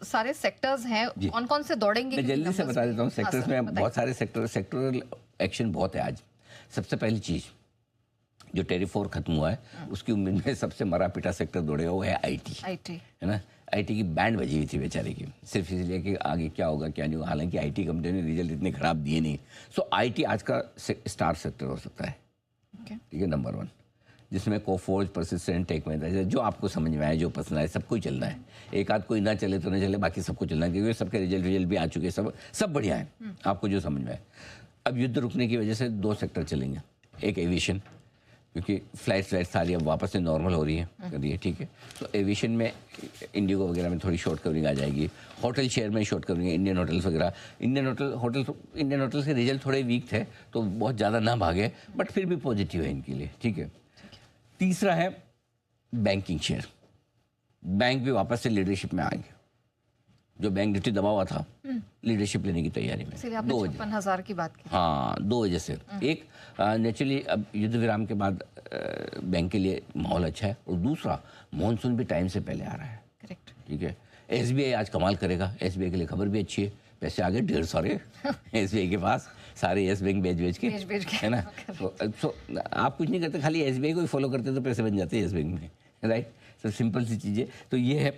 सारे सेक्टर्स हैं, कौन कौन से दौड़ेंगे? मैं जल्दी से बता देता हूँ। सेक्टर्स में बहुत सारे सेक्टरल एक्शन बहुत है आज। सबसे पहली चीज़, जो टेरिफ वॉर खत्म हुआ है उसकी उम्मीद में सबसे मरा पिटा सेक्टर दौड़ेगा वो है आईटी, है ना। आईटी की बैंड बजी हुई थी बेचारे की, सिर्फ इसलिए कि आगे क्या होगा क्या नहीं होगा। हालांकि आईटी कंपनी ने रिजल्ट इतने खराब दिए नहीं। सो आईटी आज का स्टार सेक्टर हो सकता है, ठीक है, नंबर 1, जिसमें कोफोर्ज, परसिस्टेंट, टेक महिंद्रा, जो आपको समझ में आए, जो पसंद आए, सबको ही चलना है। एक आध कोई ना चले तो ना चले, बाकी सबको चलना है, क्योंकि सबके रिजल्ट भी आ चुके हैं, सब बढ़िया है, आपको जो समझ में आए। अब युद्ध रुकने की वजह से 2 सेक्टर चलेंगे। एक एविएशन, क्योंकि फ्लाइट सारी अब वापस से नॉर्मल हो रही है, ठीक है। तो एविएशन में इंडिगो वगैरह में थोड़ी शॉर्ट कवरिंग आ जाएगी। होटल शेयर में शॉर्ट कवरिंग, इंडियन होटल्स वगैरह। इंडियन होटल्स के रिजल्ट थोड़े वीक थे तो बहुत ज़्यादा ना भागे, बट फिर भी पॉजिटिव है इनके लिए, ठीक है। तीसरा है बैंकिंग शेयर। बैंक भी वापस से लीडरशिप में आएंगे। जो बैंक निफ्टी दबा हुआ था, लीडरशिप लेने की तैयारी में। 56,000 की बात की। हाँ, 2 वजह से। एक, नेचुरली अब युद्ध विराम के बाद बैंक के लिए माहौल अच्छा है, और दूसरा मॉनसून भी टाइम से पहले आ रहा है। करेक्ट, ठीक है। एसबीआई आज कमाल करेगा। एसबीआई के लिए खबर भी अच्छी है, पैसे आ गए 1.5 सारे एसबीआई के पास, सारे येस बैंक बेच के, है ना। तो आप कुछ नहीं करते, खाली एसबीआई को ही फॉलो करते तो पैसे बन जाते हैं येस बैंक में, राइट। तो सिंपल सी चीज़ें तो ये है।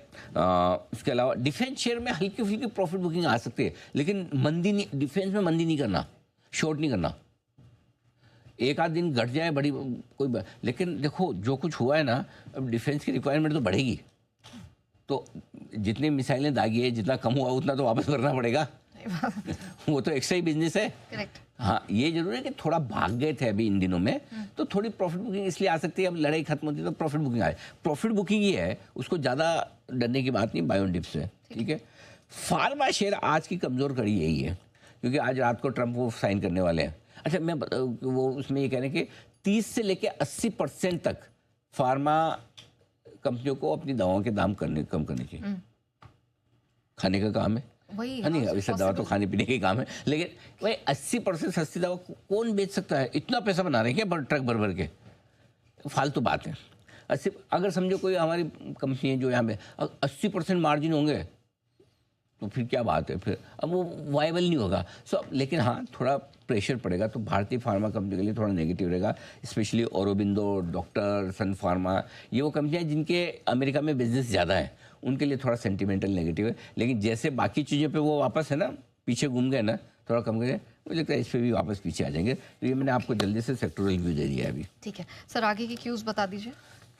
इसके अलावा डिफेंस शेयर में हल्की फुल्की प्रॉफिट बुकिंग आ सकती है, लेकिन मंदी नहीं, डिफेंस में मंदी नहीं करना, शॉर्ट नहीं करना। एक आध दिन घट जाए बड़ी कोई लेकिन देखो जो कुछ हुआ है ना, अब डिफेंस की रिक्वायरमेंट तो बढ़ेगी, तो जितनी मिसाइलें दागी है, जितना कम हुआ उतना तो वापस करना पड़ेगा वो तो एक्स्ट्रा ही बिजनेस है। करेक्ट। हाँ, ये जरूर है कि थोड़ा भाग गए थे अभी इन दिनों में, तो थोड़ी प्रॉफिट बुकिंग इसलिए आ सकती है। अब लड़ाई खत्म होती है तो प्रॉफिट बुकिंग आए। प्रॉफिट बुकिंग ही है, उसको ज़्यादा डरने की बात नहीं, बाय ऑन डिप्स है, ठीक है। फार्मा शेयर आज की कमज़ोर कड़ी यही है, क्योंकि आज रात को ट्रंप वो साइन करने वाले हैं। अच्छा, मैं वो उसमें ये कह रहे हैं कि 30 से लेकर 80% तक फार्मा कंपनियों को अपनी दवाओं के दाम कम करने चाहिए। खाने का काम है वही, नहीं वैसे दवा तो खाने पीने के काम है, लेकिन वही 80% सस्ती दवा कौन बेच सकता है? इतना पैसा बना रहे हैं क्या ट्रक भर के? फालतू बात है। 80, अगर समझो कोई हमारी कंपनी है जो यहाँ पे 80% मार्जिन होंगे तो फिर क्या बात है, फिर अब वो वायबल नहीं होगा। लेकिन हाँ, थोड़ा प्रेशर पड़ेगा तो भारतीय फार्मा कंपनी के लिए थोड़ा नेगेटिव रहेगा, स्पेशली औरोबिंदो, डॉक्टर, सन फार्मा, ये वो कंपनियाँ जिनके अमेरिका में बिजनेस ज़्यादा है, उनके लिए थोड़ा सेंटिमेंटल नेगेटिव है। लेकिन जैसे बाकी चीज़ों पे वो वापस है ना, पीछे घूम गए ना, थोड़ा कम गए, मुझे लगता है इस पर भी वापस पीछे आ जाएंगे। तो ये मैंने आपको जल्दी से सेक्टोरल व्यू दे दिया है अभी। ठीक है सर, आगे की क्यूज़ बता दीजिए।